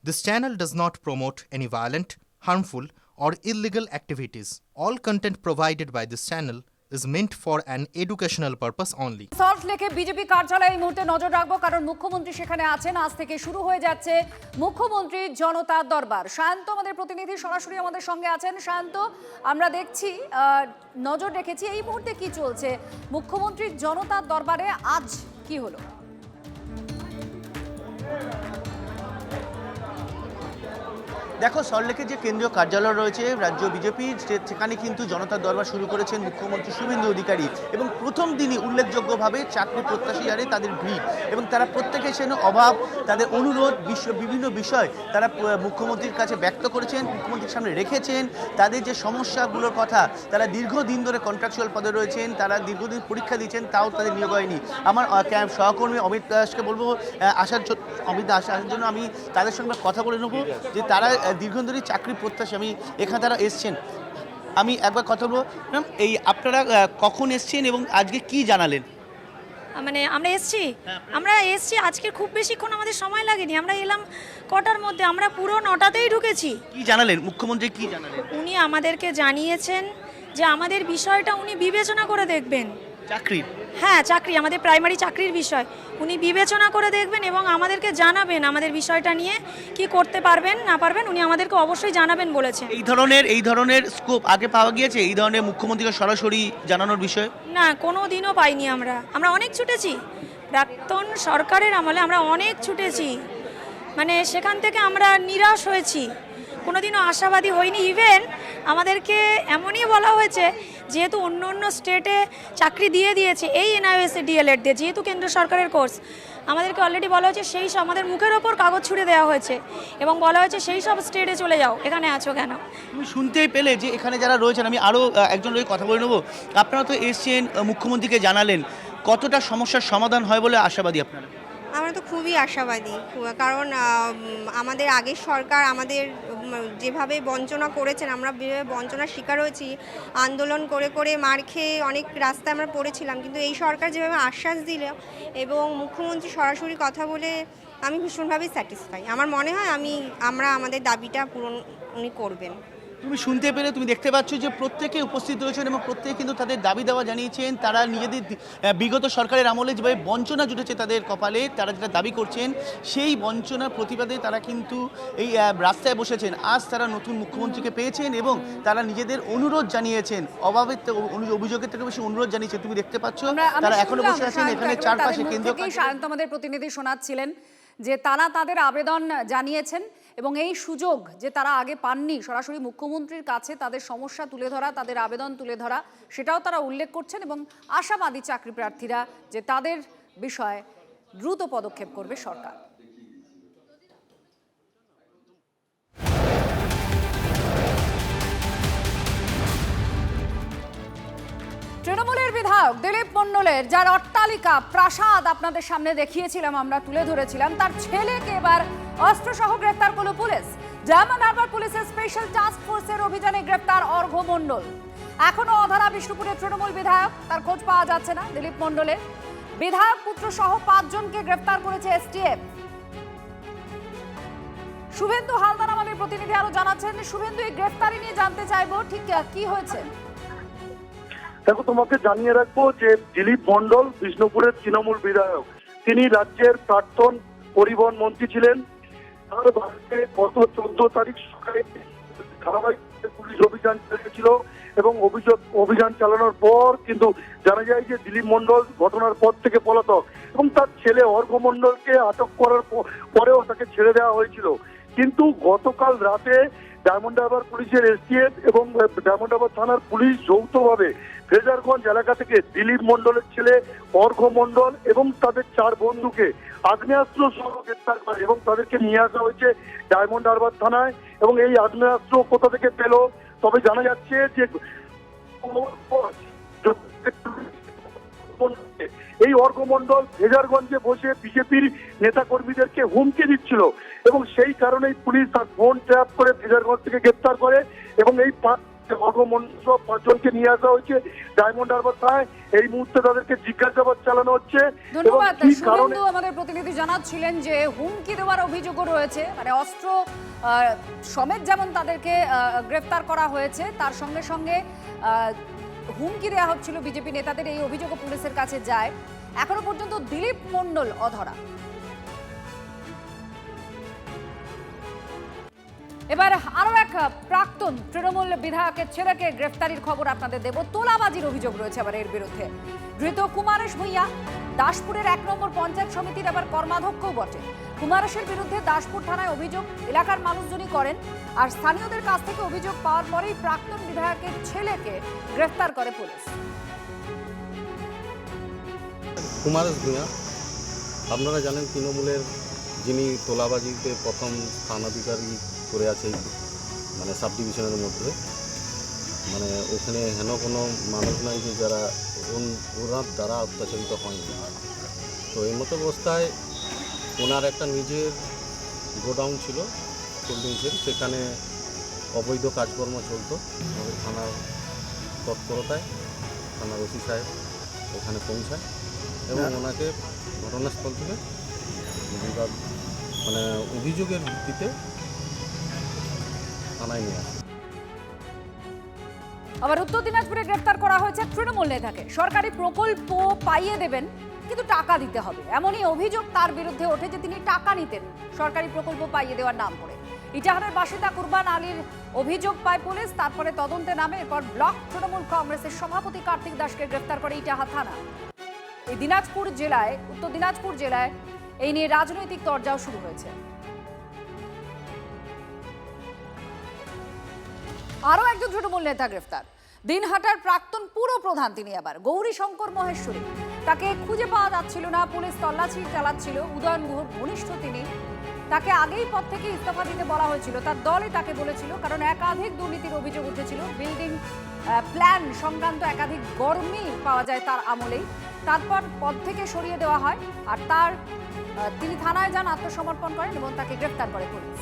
This channel does not promote any violent, harmful, or illegal activities. All content provided by this channel is meant for an educational purpose only. Salt লেকে BJP কার্যালয়ে এই মুহূর্তে নজর রাখবো, কারণ মুখ্যমন্ত্রী সেখানে আছেন। আজ থেকে শুরু হয়ে যাচ্ছে মুখ্যমন্ত্রীর জনতা দরবার। শান্ত আমাদের প্রতিনিধি সরাসরি আমাদের সঙ্গে আছেন। শান্ত, আমরা দেখছি, নজর রেখেছি এই মুহূর্তে কি চলছে মুখ্যমন্ত্রীর জনতা দরবারে, আজ কি হলো? দেখো, সল্টলেকে যে কেন্দ্রীয় কার্যালয় রয়েছে রাজ্য বিজেপির, সেখানে কিন্তু জনতার দরবার শুরু করেছেন মুখ্যমন্ত্রী শুভেন্দু অধিকারী। এবং প্রথম দিনই উল্লেখযোগ্যভাবে চাকরি প্রত্যাশী যারা তাদের ভিড়, এবং তারা প্রত্যেকে সেন অভাব, তাদের অনুরোধ, বিভিন্ন বিষয় তারা মুখ্যমন্ত্রীর কাছে ব্যক্ত করেছেন, মুখ্যমন্ত্রীর সামনে রেখেছেন। তাদের যে সমস্যাগুলোর কথা, তারা দীর্ঘদিন ধরে কন্ট্রাকচুয়াল পদে রয়েছেন, তারা দীর্ঘদিন পরীক্ষা দিচ্ছেন, তাও তাদের নিয়োগ হয়নি। আমার সহকর্মী অমিত দাসকে বলবো অমিত দাস আসার জন্য। আমি তাদের সঙ্গে কথা বলে নেবো যে তারা দীর্ঘদিন ধরে চাকরি প্রত্যাশী, আমি এখানে তারা এসছেন। আমি একবার কথা বলবো, এই আপনারা কখন এসছেন এবং আজকে কি জানালেন? মানে আমরা এসছি আজকে, খুব বেশিক্ষণ আমাদের সময় লাগেনি। আমরা এলাম কটার মধ্যে, আমরা পুরো 9টাতেই ঢুকেছি। কি জানালেন মুখ্যমন্ত্রী, কি জানালেন? উনি আমাদেরকে জানিয়েছেন যে আমাদের বিষয়টা উনি বিবেচনা করে দেখবেন। চাকরির? হ্যাঁ, চাকরি, আমাদের প্রাইমারি চাকরির বিষয় উনি বিবেচনা করে দেখবেন এবং আমাদেরকে জানাবেন আমাদের বিষয়টা নিয়ে কি করতে পারবেন না পারবেন, উনি আমাদেরকে অবশ্যই জানাবেন বলেছেন। এই ধরনের স্কোপ আগে পাওয়া গিয়েছে, এই ধরনের মুখ্যমন্ত্রীকে সরাসরি জানানোর বিষয়? না, কোনো দিনও পাইনি। আমরা অনেক ছুটেছি, প্রাক্তন সরকারের আমলে আমরা অনেক ছুটেছি, মানে সেখান থেকে আমরা নিরাশ হয়েছি, কোনোদিনও আশাবাদী হয়নি। ইভেন আমাদেরকে এমনই বলা হয়েছে, যেহেতু অন্য অন্য স্টেটে চাকরি দিয়ে দিয়েছে এই এনআইওএসএ ডিএলএড দিয়ে, যেহেতু কেন্দ্র সরকারের কোর্স, আমাদেরকে অলরেডি বলা হয়েছে সেই সব আমাদের মুখের ওপর কাগজ ছুড়ে দেওয়া হয়েছে এবং বলা হয়েছে সেই সব স্টেটে চলে যাও, এখানে আছো কেন? তুমি শুনতেই পেলে যে এখানে যারা রয়েছেন, আমি আরও একজন রয়ে কথা বলে নেবো। আপনারা তো এসছেন, মুখ্যমন্ত্রীকে জানালেন, কতটা সমস্যার সমাধান হয় বলে আশাবাদী আপনারা? আমরা তো খুবই আশাবাদী, কারণ আমাদের আগের সরকার আমাদের যেভাবে বঞ্চনা করেছেন, আমরা যেভাবে বঞ্চনার শিকার হয়েছি, আন্দোলন করে করে মার খেয়ে অনেক রাস্তায় আমরা পড়েছিলাম, কিন্তু এই সরকার যেভাবে আশ্বাস দিল এবং মুখ্যমন্ত্রী সরাসরি কথা বলে, আমি ভীষণভাবে স্যাটিসফাই। আমার মনে হয় আমরা আমাদের দাবিটা পূরণ উনি করবেন। তুমি শুনতে পেলে, তুমি দেখতে পাচ্ছ যে প্রত্যেকে উপস্থিত রয়েছেন এবং প্রত্যেকে কিন্তু তাদের দাবি দেওয়া জানিয়েছেন। তারা নিজেদের বিগত সরকারের আমলে যেভাবে বঞ্চনা জুটেছে তাদের কপালে, তারা যেটা দাবি করছেন সেই বঞ্চনার প্রতিবাদে তারা কিন্তু এই রাস্তায় বসেছেন। আজ তারা নতুন মুখ্যমন্ত্রীকে পেয়েছেন এবং তারা নিজেদের অনুরোধ জানিয়েছেন, অভাবের অভিযোগের থেকে বেশি অনুরোধ জানিয়েছেন। তুমি দেখতে পাচ্ছ তারা এখনো বসে আছেন এখানে চারপাশে কেন্দ্রীয়। শান্ত আমাদের প্রতিনিধি শোনাচ্ছিলেন যে তারা তাদের আবেদন জানিয়েছেন এবং এই সুযোগ যে তারা আগে পাননি, সরাসরি মুখ্যমন্ত্রীর কাছে তাদের সমস্যা তুলে ধরা, তাদের আবেদন তুলে ধরা, সেটাও তারা উল্লেখ করছেন এবং আশাবাদী চাকরি প্রার্থীরা যে তাদের বিষয়ে দ্রুত পদক্ষেপ করবে সরকার। তৃণমূলের বিধায়ক দিলীপ মণ্ডলের, যার অট্টালিকা প্রাসাদ আপনাদের সামনে দেখিয়েছিলাম, আমরা তুলে ধরেছিলাম, তার ছেলেকে এবার অস্ত্রসহ গ্রেফতার করল পুলিশ। ডায়মন্ড হারবার পুলিশের স্পেশাল টাস্ক ফোর্সের অভিযানে গ্রেফতার অর্ঘ্য মণ্ডল। এখনো অধরা বিষ্ণুপুরের তৃণমূল বিধায়ক, তার খোঁজ পাওয়া যাচ্ছে না দিলীপ মণ্ডলের। বিধায়ক পুত্র সহ 5 জনকে গ্রেফতার করেছে এসটিএফ। শুভেন্দু হালদার আমাদের প্রতিনিধি আরো জানাচ্ছেন। শুভেন্দু, এই গ্রেফতারি নিয়ে জানতে চাইবো, ঠিক কি হয়েছে? দেখো, তোমাকে জানিয়ে রাখবো যে দিলীপ মণ্ডল বিষ্ণুপুরের তৃণমূল বিধায়ক। তিনি রাজ্যের প্রাক্তন পরিবহন মন্ত্রী ছিলেন। তার বাড়িতে গত 14 তারিখ সকালে ধারাবাহিক পুলিশ অভিযান চালিয়েছিল এবং অভিযান চালানোর পর কিন্তু জানা যায় যে দিলীপ মণ্ডল ঘটনার পর থেকে পলাতক এবং তার ছেলে অর্ঘ্য মণ্ডলকে আটক করার পরেও তাকে ছেড়ে দেওয়া হয়েছিল। কিন্তু গতকাল রাতে ডায়মন্ড হারবার পুলিশের এসটিএফ এবং ডায়মন্ড হারবার থানার পুলিশ যৌথভাবে ফ্রেজারগঞ্জ এলাকা থেকে দিলীপ মণ্ডলের ছেলে অর্ঘ্য মণ্ডল এবং তাদের 4 বন্ধুকে আগ্নেয়াস্ত্র সহ গ্রেফতার করে এবং তাদেরকে নিয়ে আসা হয়েছে ডায়মন্ড হারবার থানায়। এবং এই আগ্নেয়াস্ত্র কোথা থেকে পেল, তবে জানা যাচ্ছে যে এই অর্ঘ্য মণ্ডল ফ্রেজারগঞ্জে বসে বিজেপির নেতা কর্মীদেরকে হুমকি দিচ্ছিল এবং সেই কারণেই পুলিশ তার ফোন ট্র্যাপ করে ফ্রেজারগঞ্জ থেকে গ্রেফতার করে এবং এই অগমনস্য 5 জনকে নিয়ে আসা হয়েছে ডায়মন্ড হারবার থানায়। এই মুহূর্তে তাদেরকে জিজ্ঞাসাবাদ চালানো হচ্ছে। ধন্যবাদ। কি কারণে শুভেন্দু আমাদের প্রতিনিধি জানাচ্ছিলেন যে হুমকি দেওয়ার অভিযোগও রয়েছে, মানে অস্ত্র সমেত যেমন তাদেরকে গ্রেফতার করা হয়েছে, তার সঙ্গে সঙ্গে হুমকি দেওয়া হচ্ছিল বিজেপি নেতাদের, এই অভিযোগও পুলিশের কাছে যায়। এখনো পর্যন্ত দিলীপ মণ্ডল অধরা। এবার আরো এক প্রাক্তন তৃণমূল বিধায়কের ছেলেকে গ্রেফতারির খবর আপনাদের দেব। তোলাবাজির অভিযোগ রয়েছে আবার এর বিরুদ্ধে। ধৃত কুমারেশ ভূঁইয়া দাসপুরের 1 নম্বর পঞ্চায়েত সমিতির আবার কর্মাধ্যক্ষও বটে। কুমারেশের বিরুদ্ধে দাসপুর থানায় অভিযোগ এলাকার মানুষজনই করেন, আর স্থানীয়দের কাছ থেকে অভিযোগ পাওয়ার পরেই প্রাক্তন বিধায়কের ছেলেকে গ্রেফতার করে পুলিশ। কুমারেশ ভূঁইয়া, আপনারা জানেন তৃণমূলের যিনি তোলাবাজিতে প্রথম স্থানাধিকারী করে আছে, মানে সাব ডিভিশনের মধ্যে, মানে ওখানে হেন কোনো মানুষ নাই যে যারা ওনার দ্বারা অত্যাচারিত হয়নি। তো এই মতো অবস্থায় ওনার একটা নিজের গোডাউন ছিল কোল্ড ড্রিঙ্কসের, সেখানে অবৈধ কাজকর্ম চলতো। আমাদের থানার তৎপরতায় থানার ওসি সাহেব ওখানে পৌঁছায় এবং ওনাকে ঘটনাস্থল থেকে মানে অভিযোগের ভিত্তিতে থানায় নিয়ে আসে। আবার উত্তর দিনাজপুরে গ্রেফতার করা হয়েছে তৃণমূল নেতাকে। সরকারি প্রকল্প পাইয়ে দেবেন, কিন্তু টাকা দিতে হবে, এমনই অভিযোগ তার বিরুদ্ধে ওঠে যে তিনি টাকা নিতেন সরকারি প্রকল্প পাইয়ে দেওয়ার নাম করে। ইটাহারের বাসিন্দা কুরবান আলীর অভিযোগ পায় পুলিশ, তারপরে তদন্তে নামে। এরপর ব্লক তৃণমূল কংগ্রেসের সভাপতি কার্তিক দাসকে গ্রেফতার করে ইটাহার থানা। এই দিনাজপুর জেলায়, উত্তর দিনাজপুর জেলায় এই নিয়ে রাজনৈতিক তরজাও শুরু হয়েছে। আরও একজন তৃণমূল নেতা গ্রেফতার, দিনহাটার প্রাক্তন পুর প্রধান তিনি আবার, গৌরী শঙ্কর মহেশ্বরী। তাকে খুঁজে পাওয়া যাচ্ছিল না, পুলিশ তল্লাশি চালাচ্ছিল। উদয়ন গুহর ঘনিষ্ঠ তিনি, তাকে আগেই পদ থেকে ইস্তফা দিতে বলা হয়েছিল, তার দলই তাকে বলেছিল, কারণ একাধিক দুর্নীতির অভিযোগ উঠেছিল। বিল্ডিং প্ল্যান সংক্রান্ত একাধিক গরমি পাওয়া যায় তার আমলেই। তারপর পদ থেকে সরিয়ে দেওয়া হয়, আর তিনি থানায় যান, আত্মসমর্পণ করেন এবং তাকে গ্রেফতার করে পুলিশ।